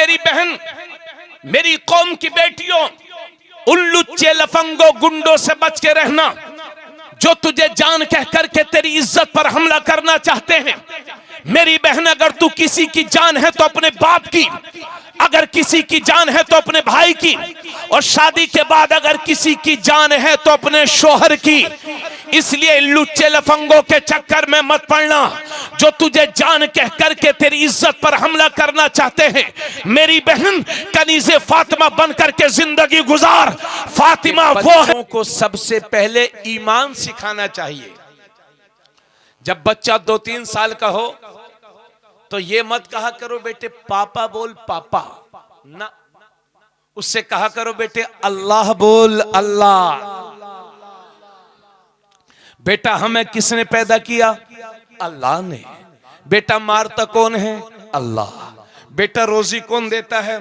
मेरी बहन, मेरी कौम की बेटियों, उन लुच्चे लफंगो गुंडों से बच के रहना जो तुझे जान कह करके तेरी इज्जत पर हमला करना चाहते हैं। मेरी बहन, अगर तू किसी की जान है तो अपने बाप की, अगर किसी की जान है तो अपने भाई की, और शादी के बाद अगर किसी की जान है तो अपने शोहर की। इसलिए लुच्चे लफंगों के चक्कर में मत पड़ना जो तुझे जान कह करके तेरी इज्जत पर हमला करना चाहते हैं। मेरी बहन, कनीज़े फातिमा बन करके जिंदगी गुजार। फातिमा वो है को सबसे पहले ईमान सिखाना चाहिए। जब बच्चा 2-3 साल का हो तो ये मत कहा करो बेटे पापा बोल पापा, ना, उससे कहा करो बेटे अल्लाह बोल अल्लाह। बेटा हमें किसने पैदा किया? अल्लाह ने। बेटा मारता कौन है? अल्लाह। बेटा रोजी कौन देता है?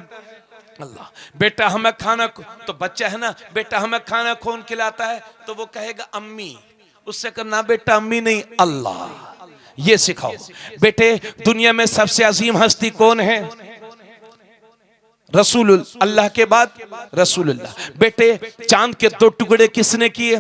अल्लाह। बेटा हमें खाना, तो बच्चा है ना, बेटा हमें खाना कौन खिलाता है? तो वो कहेगा अम्मी। उससे कहना बेटा अम्मी नहीं, अल्लाह। ये सिखाओ। बेटे दुनिया में सबसे अजीम हस्ती कौन है? रसूल, अल्लाह के बाद रसूलुल्लाह। बेटे चांद के 2 टुकड़े किसने किए?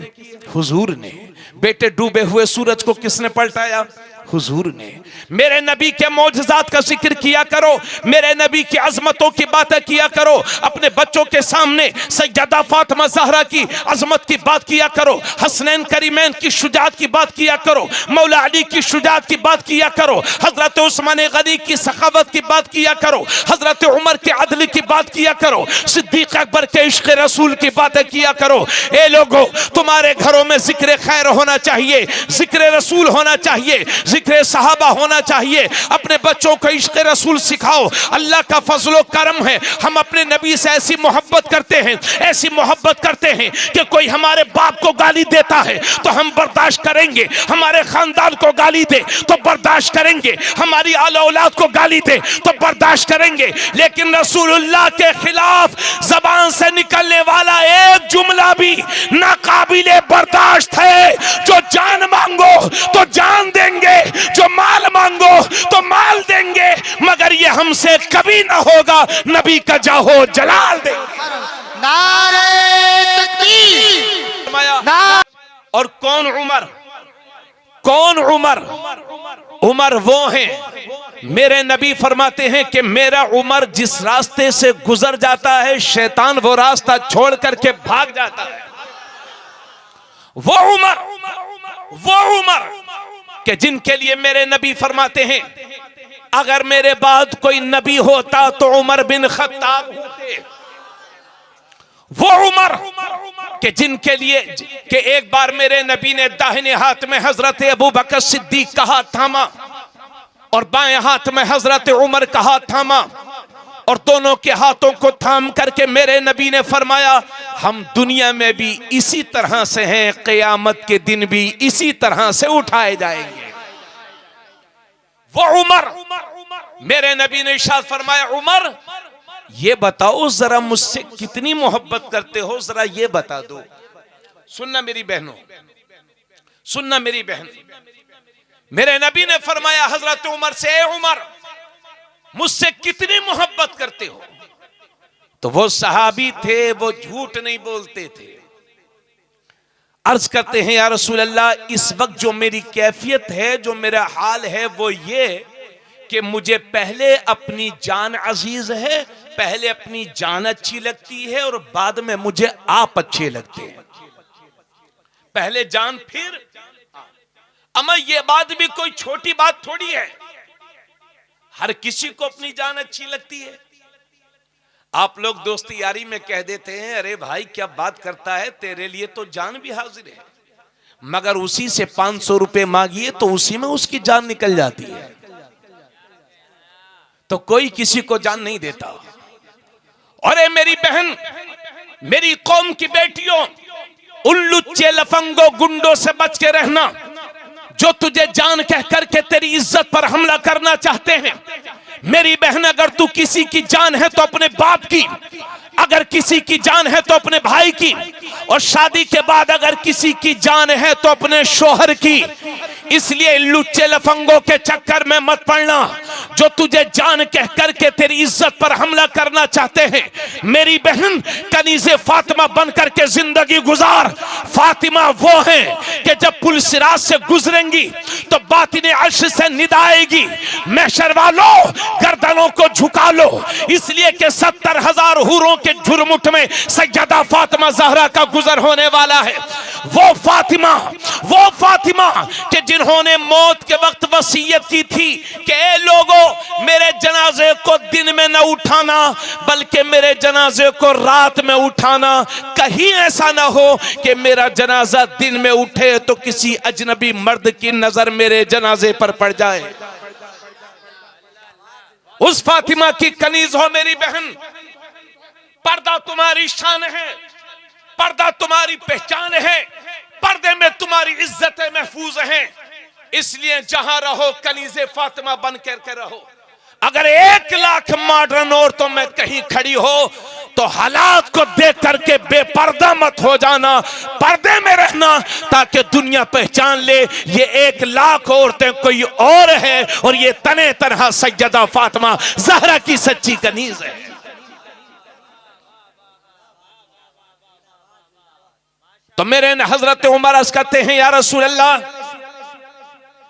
हुजूर ने। बेटे डूबे हुए सूरज को किसने पलटाया? हुजूर ने। मेरे नबी के मौजज़ात का जिक्र किया करो, मेरे नबी की अजमतों की बातें किया करो। अपने बच्चों के सामने सैयदा फातिमा ज़हरा की अजमत की बात किया करो, हसनैन करीमैन की शुजाअत की बात किया करो, मौला अली की शुजाअत की बात किया करो, हजरत उस्मान गनी की सखावत की बात किया करो, हजरत उमर के अदल की बात किया करो, सिद्दीक अकबर के इश्क़ रसूल की बातें किया करो। ए लोगों, तुम्हारे घरों में जिक्र खैर होना चाहिए, जिक्र रसूल होना चाहिए, जिक्र सहाबा होना चाहिए। अपने बच्चों को इश्क़ रसूल सिखाओ। अल्लाह का फजलो करम है, हम अपने नबी से ऐसी मोहब्बत करते हैं, ऐसी मोहब्बत करते हैं कि कोई हमारे बाप को गाली देता है तो हम बर्दाश्त करेंगे, हमारे खानदान को गाली दे तो बर्दाश्त करेंगे, हमारी आला औलाद को गाली दे तो बर्दाश्त करेंगे। लेकिन रसूलुल्लाह के खिलाफ जबान से निकलने वाला एक जुमला भी नाकाबिले बर्दाश्त है। जो जान मांगो तो जान देंगे, जो माल मांगो तो माल देंगे, मगर ये हमसे कभी ना होगा। नबी का जाहो जलाल देंगे। नारे तकबीर। और कौन उमर? कौन उमर? उमर वो हैं, मेरे नबी फरमाते हैं कि मेरा उमर जिस रास्ते से गुजर जाता है शैतान वो रास्ता छोड़ करके भाग जाता है। वो उमर, वो उमर कि जिनके लिए मेरे नबी फरमाते हैं अगर मेरे बाद कोई नबी होता तो उमर बिन खत्ताब होते। वो उमर कि जिनके लिए कि एक बार मेरे नबी ने दाहिने हाथ में हजरत अबू बकर सिद्दीक का हाथ थामा और बाएं हाथ में हजरत उमर का हाथ थामा, और दोनों के हाथों को थाम करके मेरे नबी ने फरमाया हम दुनिया में भी इसी तरह से हैं, क़यामत के दिन भी इसी तरह से उठाए जाएंगे। वो उमर, मेरे नबी ने इरशाद फरमाया उमर ये बताओ जरा मुझसे कितनी मोहब्बत करते हो, जरा ये बता दो। सुनना मेरी बहनों, सुनना मेरी बहन, मेरे नबी ने फरमाया हजरत उमर से, ए उमर मुझसे कितनी मोहब्बत करते हो? तो वो सहाबी थे, वो झूठ नहीं बोलते थे। अर्ज करते हैं या रसूल अल्लाह, इस वक्त जो मेरी कैफियत है, जो मेरा हाल है वो ये कि मुझे पहले अपनी जान अजीज है, पहले अपनी जान अच्छी लगती है और बाद में मुझे आप अच्छे लगते हैं। पहले जान फिर। अमा ये बात भी कोई छोटी बात थोड़ी है, हर किसी को अपनी जान अच्छी लगती है। आप लोग दोस्ती यारी में कह देते हैं अरे भाई क्या बात करता है, तेरे लिए तो जान भी हाजिर है, मगर उसी से 500 रुपए मांगिए तो उसी में उसकी जान निकल जाती है। तो कोई किसी को जान नहीं देता। अरे मेरी बहन, मेरी कौम की बेटियों, उन लुच्चे लफंगो गुंडों से बच के रहना जो तुझे जान कह करके तेरी इज्जत पर हमला करना चाहते हैं। मेरी बहन, अगर तू किसी की जान है तो अपने बाप की, अगर किसी की जान है तो अपने भाई की, और शादी के बाद अगर किसी की जान है तो अपने शोहर की। इसलिए लुच्चे लफंगों के चक्कर में मत पड़ना जो तुझे जान कह करके तेरी इज्जत पर हमला करना चाहते हैं। मेरी बहन कनीज़े फातिमा बन करके जिंदगी गुजार। फातिमा वो है कि जब पुल सिरात से गुजरेंगी तो बातिने अर्श से निदा आएगी, महशर वालों गर्दनों को झुका लो, इसलिए कि 70,000 हूरों के झुरमुट में सैयदा फातिमा ज़हरा का गुजर होने वाला है। वो फातिमा कि जिन्होंने मौत के वक्त वसीयत की थी कि ए लोगों मेरे जनाजे को दिन में न उठाना बल्कि मेरे जनाजे को रात में उठाना, कहीं ऐसा ना हो कि मेरा जनाजा दिन में उठे तो किसी अजनबी मर्द की नजर मेरे जनाजे पर पड़ जाए। उस फातिमा की कनीज हो मेरी बहन। पर्दा तुम्हारी शान है, पर्दा तुम्हारी पहचान है, पर्दे में तुम्हारी इज्जतें महफूज हैं। इसलिए जहां रहो कनीज़े फातिमा बन करके रहो। अगर 1,00,000 मॉडर्न औरतों में कहीं खड़ी हो तो हालात को देख करके बेपर्दा मत हो जाना, पर्दे में रहना, ताकि दुनिया पहचान ले ये 1,00,000 औरतें कोई और है और ये तने तनहा सैयदा फातिमा ज़हरा की सच्ची कनीज है। तो मेरे हजरत उमर अर्ज करते हैं, या रसूल अल्लाह,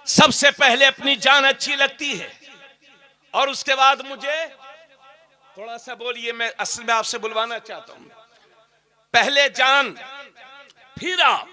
सबसे पहले अपनी जान अच्छी लगती है और उसके बाद मुझे थोड़ा सा बोलिए, मैं असल में आपसे बुलवाना चाहता हूं, पहले जान फिर आप।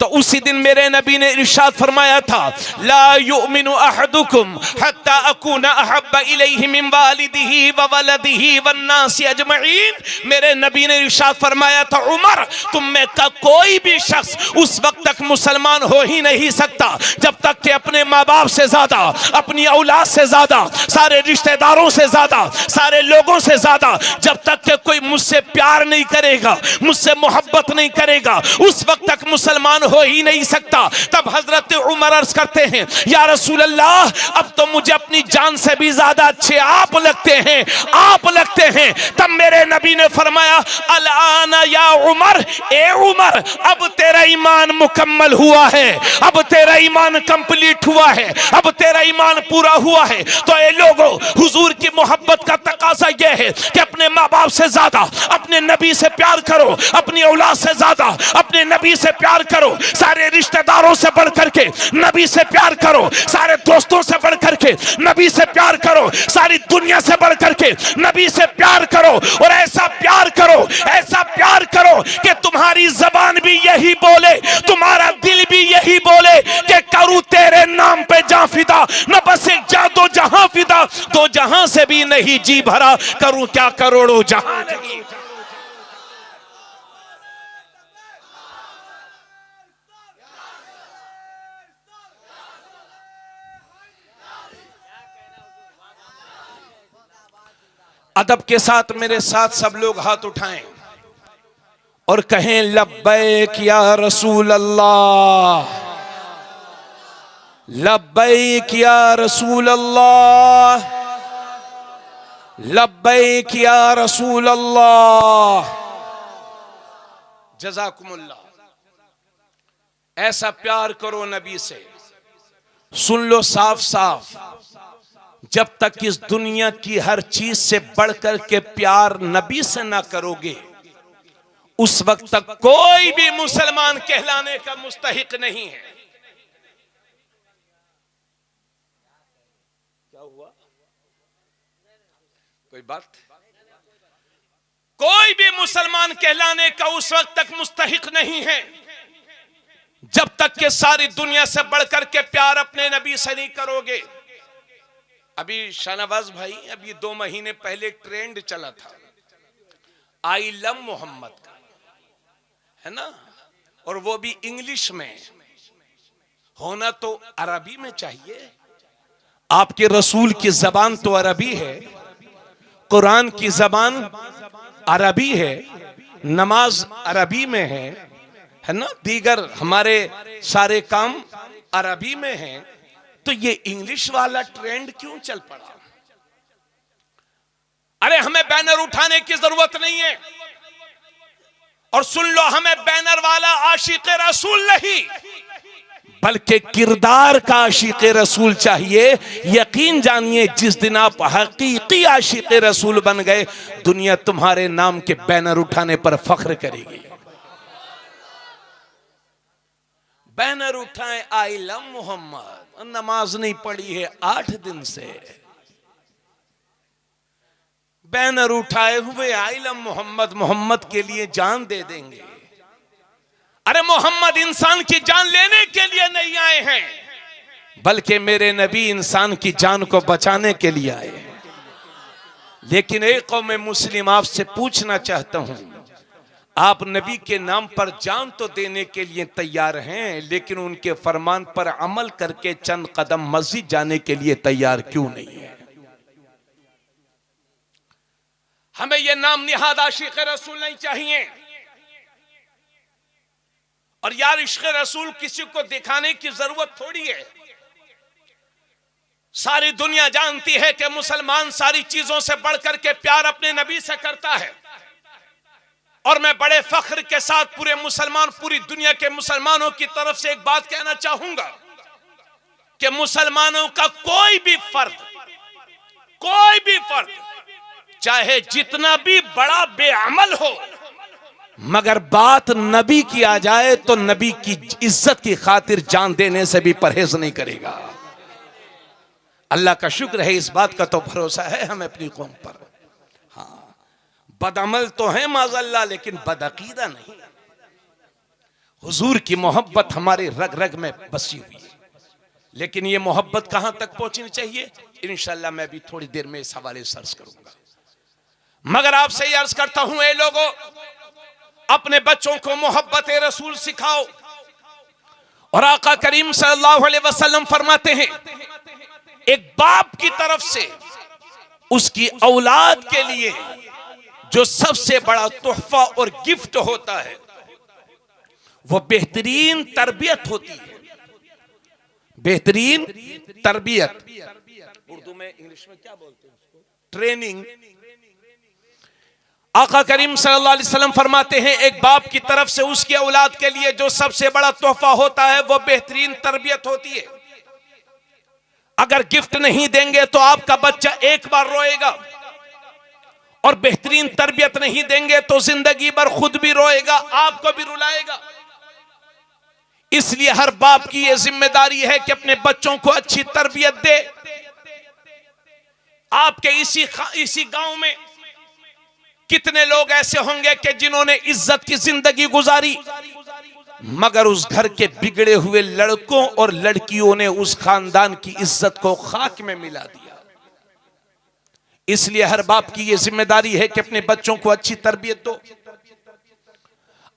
तो उसी दिन मेरे नबी ने इरशाद फरमाया था, ला युमिनु अहदुकुम हत्ता अकूना अहब्बा इलैहि मिन वालिदिही व वलदिही वन्नासी अजमईन। मेरे नबी ने इरशाद फरमाया था, उमर तुम में का कोई भी शख्स उस वक्त तक मुसलमान हो ही नहीं सकता जब तक कि अपने माँ बाप से ज्यादा, अपनी औलाद से ज्यादा, सारे रिश्तेदारों से ज्यादा, सारे लोगों से ज्यादा जब तक कि कोई मुझसे प्यार नहीं करेगा, मुझसे मोहब्बत नहीं करेगा, उस वक्त तक मुसलमान हो ही नहीं सकता। तब हजरत उमर अर्ज करते हैं, या रसूल अल्लाह, अब तो मुझे अपनी जान से भी ज्यादा अच्छे आप लगते हैं, आप लगते हैं। तब मेरे नबी ने फरमाया, अल-आना या उमर, ए उमर, अब तेरा ईमान मुकम्मल हुआ है, अब तेरा ईमान कंप्लीट हुआ है, अब तेरा ईमान पूरा हुआ है। तो ए लोगों, हुजूर की मोहब्बत का तकाजा यह है कि अपने माँ बाप से ज्यादा अपने नबी से प्यार करो, अपनी औलाद से ज्यादा अपने नबी से प्यार करो, सारे रिश्तेदारों से बढ़ करके नबी से प्यार करो, सारे दोस्तों से बढ़ करके नबी से प्यार करो, सारी दुनिया से बढ़ करके नबी से प्यार करो। और ऐसा प्यार करो, ऐसा प्यार करो कि तुम्हारी जबान भी यही बोले, तुम्हारा दिल भी यही बोले कि करूं तेरे नाम पे जा फिदा, न बस एक जा दो जहां फिदा, दो जहां से भी नहीं जी भरा, करूं क्या करोड़ों जहां नहीं। अदब के साथ मेरे साथ सब लोग हाथ उठाएं और कहें, लब्बैक या रसूल अल्लाह, लब्बैक या रसूल अल्लाह, लब्बैक या रसूल अल्लाह। जज़ाकुमुल्लाह। ऐसा प्यार करो नबी से। सुन लो साफ साफ, जब तक इस दुनिया की हर चीज से बढ़कर के प्यार नबी से ना करोगे, उस वक्त तक कोई भी मुसलमान कहलाने का मुस्तहिक नहीं है। क्या हुआ? कोई बात? कोई भी मुसलमान कहलाने का उस वक्त तक मुस्तहिक नहीं है जब तक कि सारी दुनिया से बढ़कर के प्यार अपने नबी से नहीं करोगे। अभी शाहनवाज भाई, अभी 2 महीने पहले ट्रेंड चला था आई लव मोहम्मद का, है ना, और वो भी इंग्लिश में। होना तो अरबी में चाहिए, आपके रसूल की जबान तो अरबी है, कुरान की जबान अरबी है, नमाज अरबी में है ना, दीगर हमारे सारे काम अरबी में है। तो ये इंग्लिश वाला ट्रेंड क्यों चल पड़ा? अरे हमें बैनर उठाने की जरूरत नहीं है। और सुन लो, हमें बैनर वाला आशिक रसूल नहीं, बल्कि किरदार का आशिक रसूल चाहिए। यकीन जानिए, जिस दिन आप हकीकी आशिक रसूल बन गए, दुनिया तुम्हारे नाम के बैनर उठाने पर फख्र करेगी। बैनर उठाएं, आई लव मोहम्मद, नमाज नहीं पढ़ी है 8 दिन से, बैनर उठाए हुए आई लव मोहम्मद, मोहम्मद के लिए जान दे देंगे। अरे मोहम्मद इंसान की जान लेने के लिए नहीं आए हैं, बल्कि मेरे नबी इंसान की जान को बचाने के लिए आए हैं। लेकिन एक कौम मुस्लिम आपसे पूछना चाहता हूं, आप नबी के नाम पर जान तो देने के लिए तैयार हैं, लेकिन उनके फरमान पर अमल करके चंद कदम मस्जिद जाने के लिए तैयार क्यों नहीं है? हमें यह नाम निहाद आशिक रसूल नहीं चाहिए। और यार, इश्क़ रसूल किसी को दिखाने की जरूरत थोड़ी है। सारी दुनिया जानती है कि मुसलमान सारी चीजों से बढ़कर के प्यार अपने नबी से करता है। और मैं बड़े फख्र के साथ पूरी दुनिया के मुसलमानों की तरफ से एक बात कहना चाहूंगा कि मुसलमानों का कोई भी फर्द चाहे जितना भी बड़ा बेअमल हो, मगर बात नबी की आ जाए तो नबी की इज्जत की खातिर जान देने से भी परहेज नहीं करेगा। अल्लाह का शुक्र है, इस बात का तो भरोसा है हमें अपनी कौम पर। हाँ, बदअमल तो है माज़अल्लाह, लेकिन बदअकीदा नहीं। हुजूर की मोहब्बत हमारे रग रग में बसी हुई है, लेकिन ये मोहब्बत कहां तक पहुंचनी चाहिए, इंशाअल्लाह मैं भी थोड़ी देर में इस हवाले से अर्ज करूंगा। मगर आपसे ये अर्ज करता हूं, ए लोगों, अपने बच्चों को मोहब्बत रसूल सिखाओ। और आका करीम सल्लल्लाहु अलैहि वसल्लम फरमाते हैं, एक बाप की तरफ से उसकी औलाद के लिए जो सबसे बड़ा तोहफा और गिफ्ट होता है, वो बेहतरीन तरबियत होती है। बेहतरीन तरबियत, उर्दू में, इंग्लिश में क्या बोलते हैं उसको? ट्रेनिंग। आका करीम सल्लल्लाहु अलैहि वसल्लम फरमाते हैं, एक बाप की तरफ से उसकी औलाद के लिए जो सबसे बड़ा तोहफा होता है, वो बेहतरीन तरबियत होती है। अगर गिफ्ट नहीं देंगे तो आपका बच्चा एक बार रोएगा, और बेहतरीन तरबियत नहीं देंगे तो जिंदगी भर खुद भी रोएगा, आपको भी रुलाएगा। इसलिए हर बाप की यह जिम्मेदारी है कि अपने बच्चों को अच्छी तरबियत दे। आपके इसी गांव में कितने लोग ऐसे होंगे कि जिन्होंने इज्जत की जिंदगी गुजारी, मगर उस घर के बिगड़े हुए लड़कों और लड़कियों ने उस खानदान की इज्जत को खाक में मिला दिया। इसलिए हर बाप की यह जिम्मेदारी है कि अपने बच्चों को अच्छी तरबियत दो।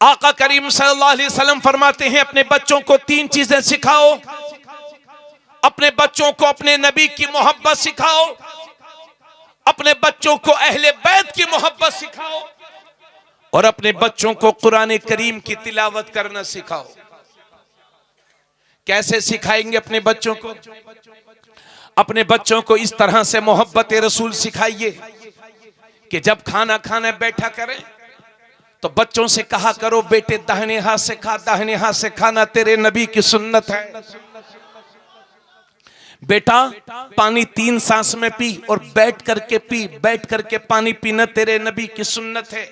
आका करीम सल्लल्लाहु अलैहि वसल्लम फरमाते हैं, अपने बच्चों को 3 चीजें सिखाओ। अपने बच्चों को अपने नबी की मोहब्बत सिखाओ, अपने बच्चों को अहले बैत की मोहब्बत सिखाओ, और अपने बच्चों को कुरान करीम की तिलावत करना सिखाओ। कैसे सिखाएंगे अपने बच्चों को? अपने बच्चों को इस तरह से मोहब्बत रसूल सिखाइए कि जब खाना खाने बैठा करें तो बच्चों से कहा करो, बेटे दाहिने हाथ से खा, दाहिने हाथ से खाना तेरे नबी की सुन्नत है। बेटा पानी 3 सांस में पी और बैठ करके पी, बैठ करके पानी पीना तेरे नबी की सुन्नत है।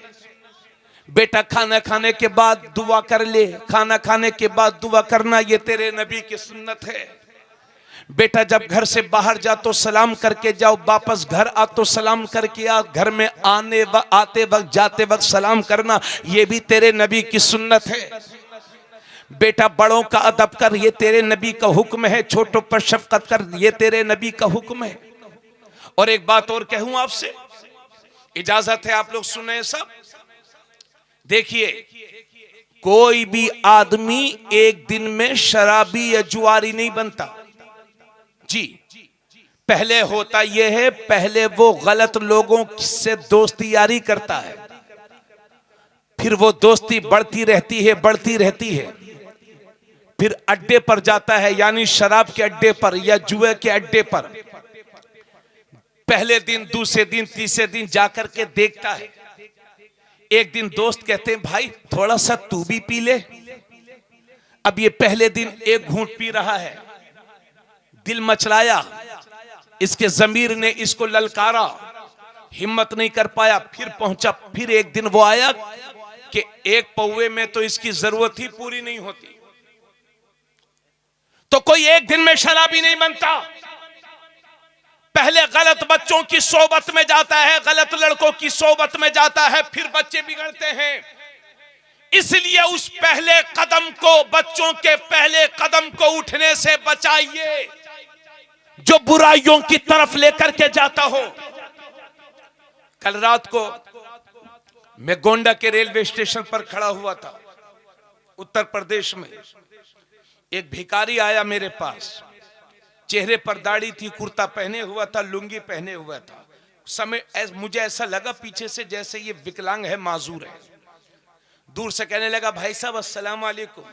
बेटा खाना खाने के बाद दुआ कर ले, खाना खाने के बाद दुआ करना ये तेरे नबी की सुन्नत है। बेटा जब घर से बाहर जा तो सलाम करके जाओ, वापस घर आ तो सलाम करके आ, घर में आते वक्त जाते वक्त सलाम करना ये भी तेरे नबी की सुन्नत है। बेटा बड़ों का अदब कर, ये तेरे नबी का हुक्म है। छोटों पर शफकत कर, ये तेरे नबी का हुक्म है। और एक बात और कहूं आपसे, इजाजत है आप लोग सुने सब। देखिए, कोई भी आदमी एक दिन में शराबी या जुआरी नहीं बनता जी। पहले होता यह है, पहले वो गलत लोगों से दोस्ती यारी करता है, फिर वो दोस्ती बढ़ती रहती है, फिर अड्डे पर जाता है, यानी शराब के अड्डे पर या जुए के अड्डे पर। पहले दिन, दूसरे दिन, तीसरे दिन जाकर के देखता है। एक दिन दोस्त कहते हैं भाई थोड़ा सा तू भी पी ले। अब ये पहले दिन एक घूंट पी रहा है, दिल मचलाया, इसके जमीर ने इसको ललकारा, हिम्मत नहीं कर पाया, फिर पहुंचा। फिर एक दिन वो आया कि एक पौवे में तो इसकी जरूरत ही पूरी नहीं होती, तो कोई एक दिन में शराबी नहीं बनता। पहले गलत बच्चों की सोबत में जाता है, गलत लड़कों की सोबत में जाता है, फिर बच्चे बिगड़ते हैं। इसलिए उस पहले कदम को, बच्चों के पहले कदम को उठने से बचाइए जो बुराइयों की तरफ लेकर के जाता हो। कल रात को मैं गोंडा के रेलवे स्टेशन पर खड़ा हुआ था, उत्तर प्रदेश में। एक भिखारी आया मेरे पास, चेहरे पर दाढ़ी थी, कुर्ता पहने हुआ था, लुंगी पहने हुआ था। समय मुझे ऐसा लगा पीछे से जैसे ये विकलांग है, माजूर है। दूर से कहने लगा भाई साहब अस्सलाम वालेकुम।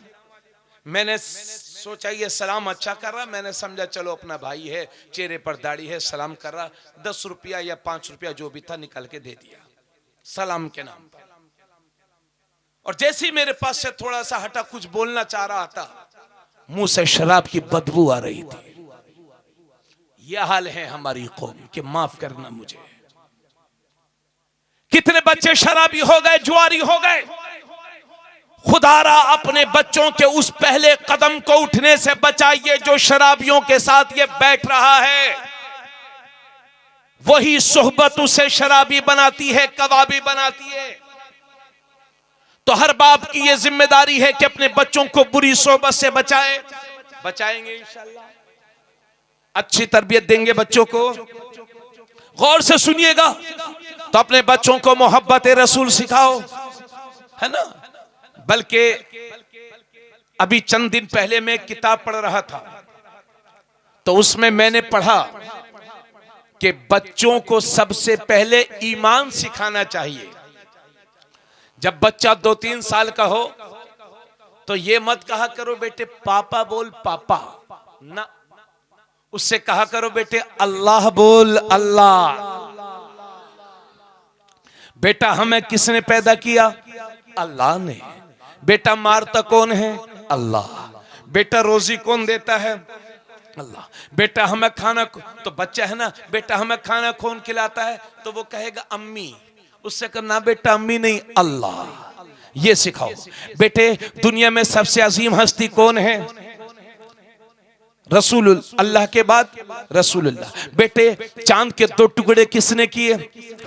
मैंने सोचा ये सलाम अच्छा कर रहा, मैंने समझा चलो अपना भाई है, चेहरे पर दाढ़ी है, सलाम कर रहा। 10 रुपया या 5 रुपया जो भी था निकाल के दे दिया सलाम के नाम पर। और जैसे ही मेरे पास से थोड़ा सा हटा, कुछ बोलना चाह रहा था, मुंह से शराब की बदबू आ रही थी। यह हाल है हमारी कौम के, माफ करना मुझे। कितने बच्चे शराबी हो गए, जुआरी हो गए। खुदारा अपने बच्चों के उस पहले कदम को उठने से बचाइए जो शराबियों के साथ ये बैठ रहा है। वही सोहबत उसे शराबी बनाती है, कबाबी बनाती है। तो हर बाप की ये जिम्मेदारी है कि अपने बच्चों को बुरी सोहबत से बचाए। बचाएंगे इंशाल्लाह, अच्छी तरबियत देंगे बच्चों को। गौर से सुनिएगा। तो अपने बच्चों को मोहब्बत रसूल सिखाओ, है ना। बल्कि अभी चंद दिन पहले मैं एक किताब पढ़ रहा था, तो उसमें मैंने पढ़ा कि बच्चों को सबसे पहले ईमान सिखाना चाहिए। जब बच्चा 2-3 साल का हो तो ये मत कहा करो बेटे पापा बोल पापा, ना, उससे कहा करो बेटे अल्लाह बोल अल्लाह। बेटा हमें किसने पैदा किया? अल्लाह ने। बेटा मारता कौन है? अल्लाह। बेटा रोजी कौन देता है? अल्लाह। बेटा हमें खाना, तो बच्चा है ना, बेटा हमें खाना कौन खिलाता है? तो वो कहेगा अम्मी। उससे कहना बेटा अम्मी नहीं अल्लाह, ये सिखाओ। बेटे दुनिया में सबसे अजीम हस्ती कौन है? रसूल, अल्लाह के बाद रसूलुल्लाह। बेटे चांद के 2 टुकड़े किसने किए?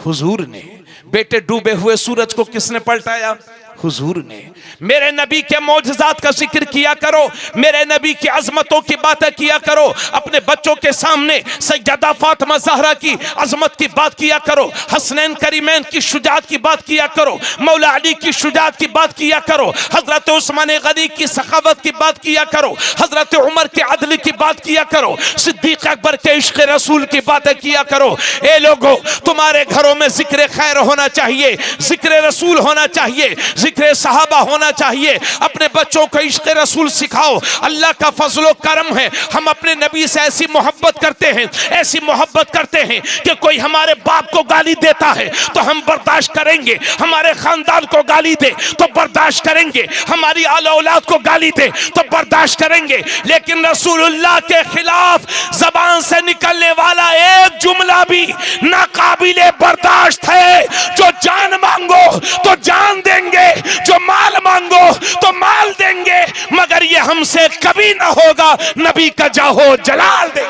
हुजूर ने। बेटे डूबे हुए सूरज को किसने पलटाया? हुजूर ने। मेरे नबी के मौजज़ात का जिक्र किया करो, मेरे नबी की अजमतों की बातें किया करो। अपने बच्चों के सामने सैयदा फातिमा ज़हरा की अजमत की बात किया करो, हसनैन करीमैन की शुजात की बात किया करो, मौला अली की शुजात की बात किया करो, हजरत उस्मान गनी की सखावत की बात किया करो, हजरत उमर के अदल की बात किया करो, सिद्दीक अकबर के इश्क़ रसूल की बातें किया करो। ए लोगों, तुम्हारे घरों में जिक्र खैर होना चाहिए, जिक्र रसूल होना चाहिए, जिक्र सहाबा होना चाहिए। अपने बच्चों को इश्क़ रसूल सिखाओ। अल्लाह का फजलो करम है, हम अपने नबी से ऐसी मोहब्बत करते हैं, ऐसी मोहब्बत करते हैं कि कोई हमारे बाप को गाली देता है तो हम बर्दाश्त करेंगे, हमारे खानदान को गाली दे तो बर्दाश्त करेंगे, हमारी आला औलाद को गाली दे तो बर्दाश्त करेंगे। लेकिन रसूलुल्लाह के खिलाफ जबान से निकलने वाला एक जुमला भी नाकाबिले बर्दाश्त है। जो जान मांगो तो जान देंगे, जो माल मांगो तो माल देंगे, मगर ये हमसे कभी ना होगा। नबी का जाहो जलाल दे।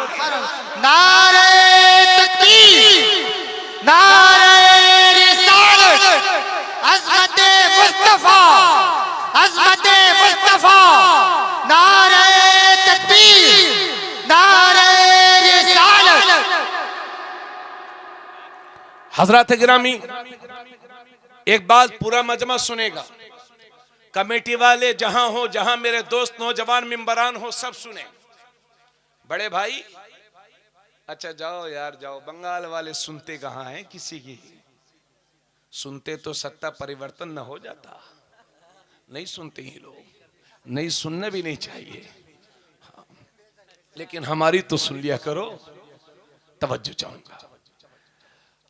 नारे तकबीर, नारे रिसालत, अज़मते मुस्तफा, अज़मते मुस्तफा, नारे तकबीर, नारे रिसालत। हजरत गिरामी, एक बात पूरा मजमा सुनेगा, कमेटी वाले जहां हो, जहां मेरे दोस्त नौजवान मिंबरान हो, सब सुने। बड़े भाई अच्छा जाओ यार जाओ, बंगाल वाले सुनते कहां हैं किसी की? सुनते तो सत्ता परिवर्तन न हो जाता। नहीं सुनते ही लोग, नहीं सुनने भी नहीं चाहिए। हाँ। लेकिन हमारी तो सुन लिया करो। तवज्जो चाहूंगा।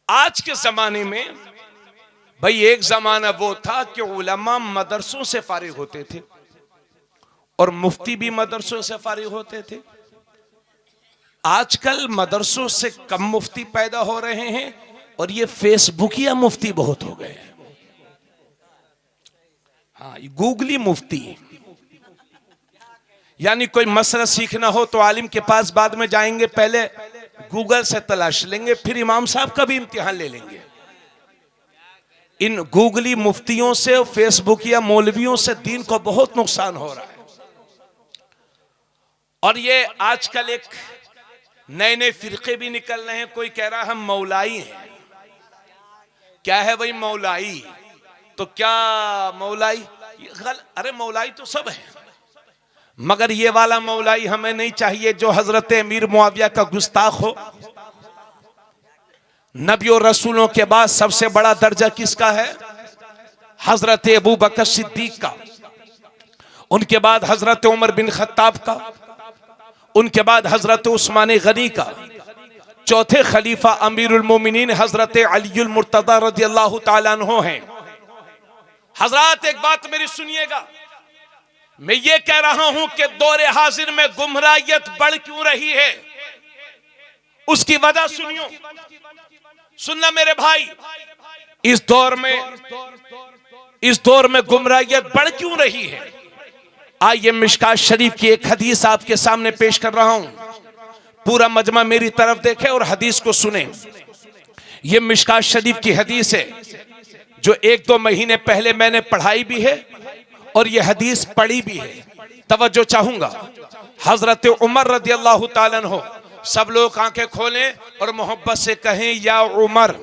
आज के जमाने में भाई, एक जमाना वो था कि उलमा मदरसों से फारिग होते थे और मुफ्ती भी मदरसों से फारिग होते थे। आजकल मदरसों से कम मुफ्ती पैदा हो रहे हैं और ये फेसबुकिया मुफ्ती बहुत हो गए हैं। हाँ, गूगली मुफ्ती, यानी कोई मसला सीखना हो तो आलिम के पास बाद में जाएंगे, पहले गूगल से तलाश लेंगे, फिर इमाम साहब का भी इम्तिहान ले लेंगे। इन गूगली मुफ्तियों से, फेसबुक या मौलवियों से दीन को बहुत नुकसान हो रहा है। और ये आजकल एक नए नए फिरके भी निकल रहे हैं। कोई कह रहा है हम मौलाई हैं। क्या है भाई मौलाई? तो क्या मौलाई? अरे मौलाई तो सब है, मगर ये वाला मौलाई हमें नहीं चाहिए जो हजरत अमीर मुआविया का गुस्ताख हो। नबी और रसूलों के बाद सबसे बड़ा दर्जा किसका है? हजरत अबू बकर सिद्दीक का, उनके बाद हजरत उमर बिन खत्ताब का, उनके बाद हजरत उस्मान गनी का, चौथे खलीफा अमीरुल मोमिनीन हजरत अलीउल मुर्तदा रज़ियल्लाहु ताला अन्हु हैं। हजरत एक बात मेरी सुनिएगा, मैं ये कह रहा हूं कि दौरे हाजिर में गुमराहियत बढ़ क्यों रही है, उसकी वजह सुनियो। सुनना मेरे भाई, इस दौर में गुमराहियत बढ़ क्यों रही है? आइए मिशकात शरीफ की एक हदीस आपके सामने पेश कर रहा हूं। पूरा मजमा मेरी तरफ देखे और हदीस को सुने। यह मिशकात शरीफ की हदीस है जो 1-2 महीने पहले मैंने पढ़ाई भी है और यह हदीस पढ़ी भी है। तवज्जो चाहूंगा। हजरत उमर रज़ियल्लाहु ताला अन्हु, सब लोग आंखें खोलें और मोहब्बत से कहें या उमर।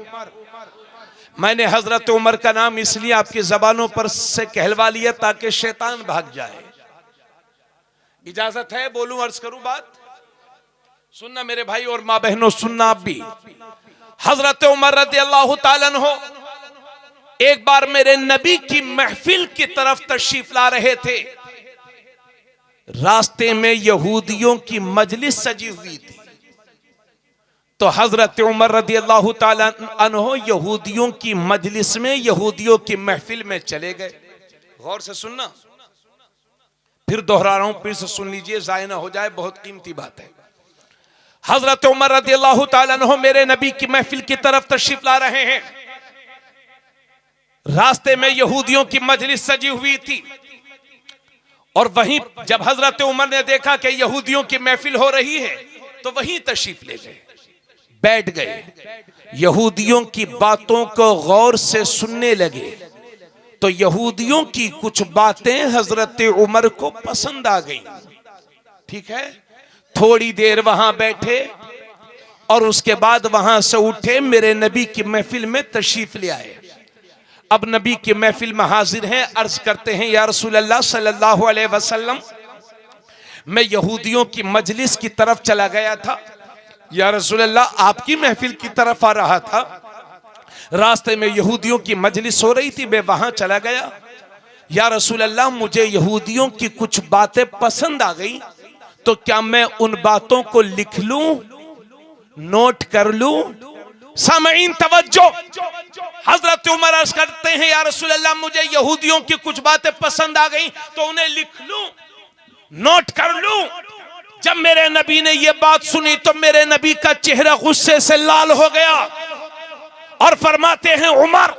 मैंने हजरत उमर का नाम इसलिए आपकी जबानों पर से कहलवा लिया ताकि शैतान भाग जाए। इजाजत है बोलूं, अर्ज करूं बात? सुनना मेरे भाई और मां बहनों, सुनना आप भी। हजरत उमर रज़ियल्लाहु ताला अन्हु एक बार मेरे नबी की महफिल की तरफ तशरीफ ला रहे थे। रास्ते में यहूदियों की मजलिस सजी हुई थी, तो हजरत उमर रज़ियल्लाहु ताला अन्हु यहूदियों की मजलिस में, यहूदियों की महफिल में चले गए। गौर से सुनना, फिर दोहरा रहा हूं, फिर से सुन लीजिए, जाया ना हो जाए, बहुत कीमती बात है। हजरत उमर रज़ियल्लाहु ताला अन्हु मेरे नबी की महफिल की तरफ तशरीफ ला रहे हैं। रास्ते में यहूदियों की मजलिस सजी हुई थी और वहीं जब हजरत उमर ने देखा कि यहूदियों की महफिल हो रही है तो वहीं तशरीफ ले गए, बैठ गए, यहूदियों की बातों को गौर से सुनने लगे। तो यहूदियों की कुछ बातें हजरत उमर को पसंद आ गई। ठीक है, थोड़ी देर वहां बैठे और उसके बाद वहां से उठे, मेरे नबी की महफिल में तशरीफ ले आए। अब नबी की महफिल में हाजिर हैं, अर्ज करते हैं या रसूल अल्लाह सल्लल्लाहु अलैहि वसल्लम, मैं यहूदियों की मजलिस की तरफ चला गया था। या रसूल अल्लाह, आपकी महफिल की तरफ आ रहा था, रास्ते में यहूदियों की मजलिस हो रही थी, मैं वहां चला गया। या रसूल अल्लाह, मुझे यहूदियों की कुछ बातें पसंद आ गई, तो क्या मैं उन बातों को लिख लूं, नोट कर लूं? सामईन तवज्जो, हजरत उमर अर्ज करते हैं या रसूल अल्लाह, मुझे यहूदियों की कुछ बातें पसंद आ गई तो उन्हें लिख लूं, नोट कर लूं? जब मेरे नबी ने यह बात सुनी तो मेरे नबी का चेहरा गुस्से से लाल हो गया और फरमाते हैं, उमर,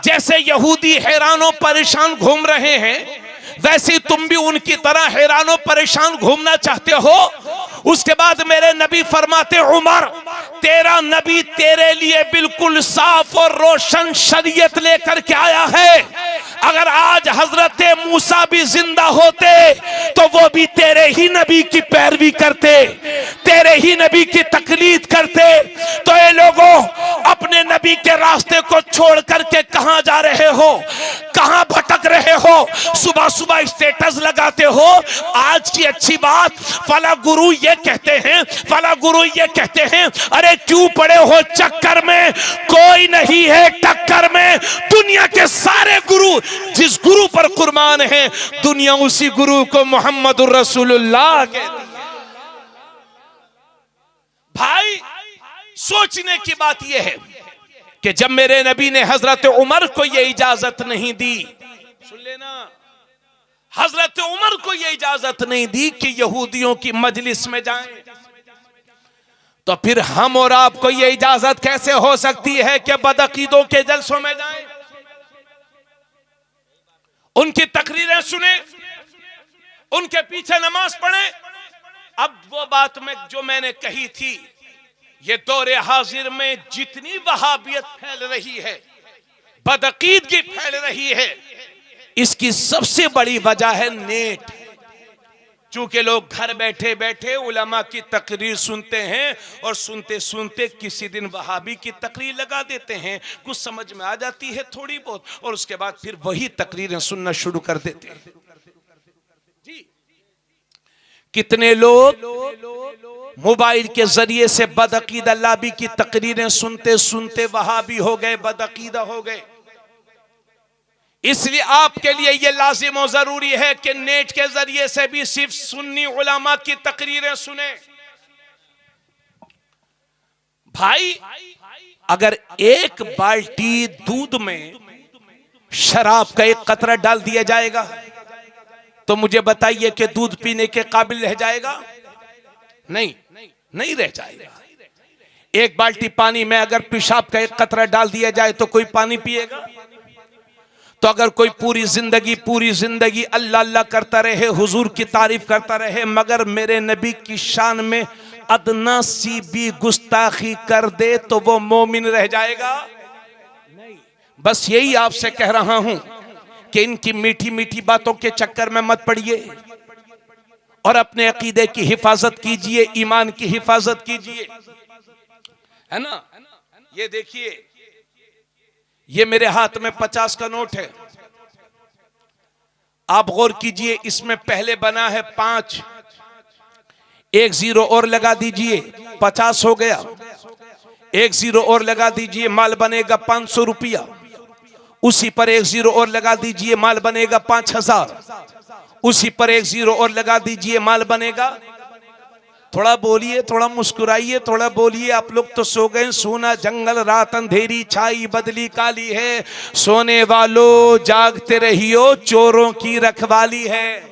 जैसे यहूदी हैरानों परेशान घूम रहे हैं वैसे तुम भी उनकी तरह हैरानों परेशान घूमना चाहते हो? उसके बाद मेरे नबी फरमाते, उमर, तेरा नबी तेरे लिए बिल्कुल साफ और रोशन शरीयत लेकर के आया है। अगर आज हजरत मूसा भी जिंदा होते तो वो भी तेरे ही नबी की पैरवी करते, तेरे ही नबी की तकलीद करते। तो ये लोगों, अपने नबी के रास्ते को छोड़ करके कहां जा रहे हो, कहां भटक रहे हो? सुबह सुबह स्टेटस लगाते हो। आज की अच्छी बात, फला गुरु ये कहते हैं, फला गुरु ये कहते हैं। अरे क्यों पड़े हो चक्कर में? कोई नहीं है टक्कर में। दुनिया के सारे गुरु जिस गुरु पर कुर्बान है, दुनिया उसी गुरु को मोहम्मदुर रसूलुल्लाह कहती है। भाई, सोचने की बात यह है, कि जब मेरे नबी ने हजरत उमर को यह इजाजत नहीं दी, सुन लेना, हजरत उमर को यह इजाजत नहीं दी कि यहूदियों की मजलिस में जाएं, तो फिर हम और आपको यह इजाजत कैसे हो सकती है कि बदअकीदों के जलसों में जाएं, उनकी तकरीरें सुने, उनके पीछे नमाज पढ़े। अब वो बात में जो मैंने कही थी, ये दौरे हाजिर में जितनी वहाबियत फैल रही है, बदअकीदगी फैल रही है, इसकी सबसे बड़ी वजह है नेट। चूंकि लोग घर बैठे बैठे उलमा की तकरीर सुनते हैं और सुनते सुनते किसी दिन वहाबी की तकरीर लगा देते हैं, कुछ समझ में आ जाती है थोड़ी बहुत, और उसके बाद फिर वही तकरीरें सुनना शुरू कर देते हैं। जी, कितने लोग मोबाइल के जरिए से बदअकीदा लाबी की तकरीरें सुनते सुनते वहाबी हो गए, बदअकीदा हो गए। इसलिए आपके लिए यह लाजिम और जरूरी है कि नेट के जरिए से भी सिर्फ सुन्नी उलमा की तकरीरें सुने। भाई, अगर एक बाल्टी दूध में शराब का एक कतरा डाल दिया जाएगा तो मुझे बताइए कि दूध पीने के काबिल रह जाएगा? नहीं, नहीं रह जाएगा। एक बाल्टी पानी में अगर पेशाब का एक कतरा डाल दिया जाए तो कोई पानी पिएगा? तो अगर कोई पूरी जिंदगी अल्लाह अल्लाह करता रहे, हुजूर की तारीफ करता रहे, मगर मेरे नबी की शान में अदना सी भी गुस्ताखी कर दे तो वो मोमिन रह जाएगा? नहीं। बस यही आपसे कह रहा हूं कि इनकी मीठी मीठी बातों के चक्कर में मत पड़िए और अपने अकीदे की हिफाजत कीजिए, ईमान की हिफाजत कीजिए, है ना। ये देखिए, ये मेरे हाथ में 50 का नोट है, आप गौर कीजिए, इसमें पहले बना है 5, एक जीरो और लगा दीजिए, 50 हो गया, एक जीरो और लगा दीजिए, माल बनेगा 500 रुपया, उसी पर एक जीरो और लगा दीजिए, माल बनेगा 5000, उसी पर एक जीरो और लगा दीजिए, माल बनेगा। थोड़ा बोलिए, थोड़ा मुस्कुराइए, थोड़ा बोलिए। आप लोग तो सो गए। सोना जंगल रात अंधेरी छाई बदली काली है, सोने वालों जागते रहियो चोरों की रखवाली है।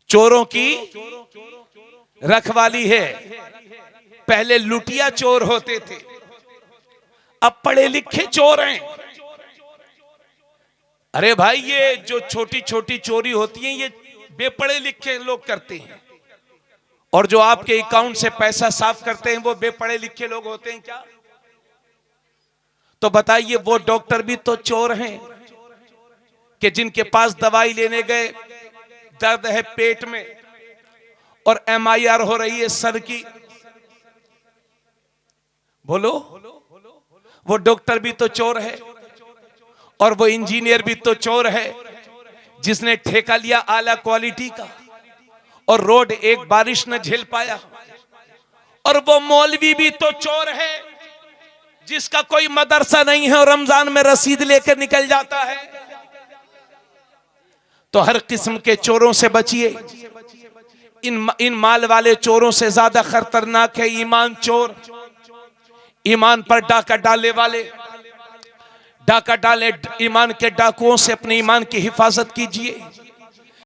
चोरों की रखवाली है। पहले लुटिया चोर होते थे, अब पढ़े लिखे चोर हैं। अरे भाई, ये जो छोटी छोटी चोरी होती है ये बेपढ़े लिखे लोग करते हैं, और जो आपके अकाउंट से पैसा साफ करते हैं वो बेपढ़े लिखे लोग होते हैं क्या? तो बताइए, वो डॉक्टर भी तो चोर हैं कि जिनके पास दवाई लेने गए, दर्द है पेट में और MIR हो रही है सर की। बोलो, वो डॉक्टर भी तो चोर है, और वो इंजीनियर भी तो चोर है जिसने ठेका लिया आला क्वालिटी का और रोड एक बारिश न झेल पाया। और वो मौलवी भी तो चोर है जिसका कोई मदरसा नहीं है और रमजान में रसीद लेकर निकल जाता है। तो हर किस्म के चोरों से बचिए। इन माल वाले चोरों से ज्यादा खतरनाक है ईमान चोर। ईमान पर डाका डालने वाले, डाका डाले ईमान के डाकुओं से अपने ईमान की हिफाजत कीजिए।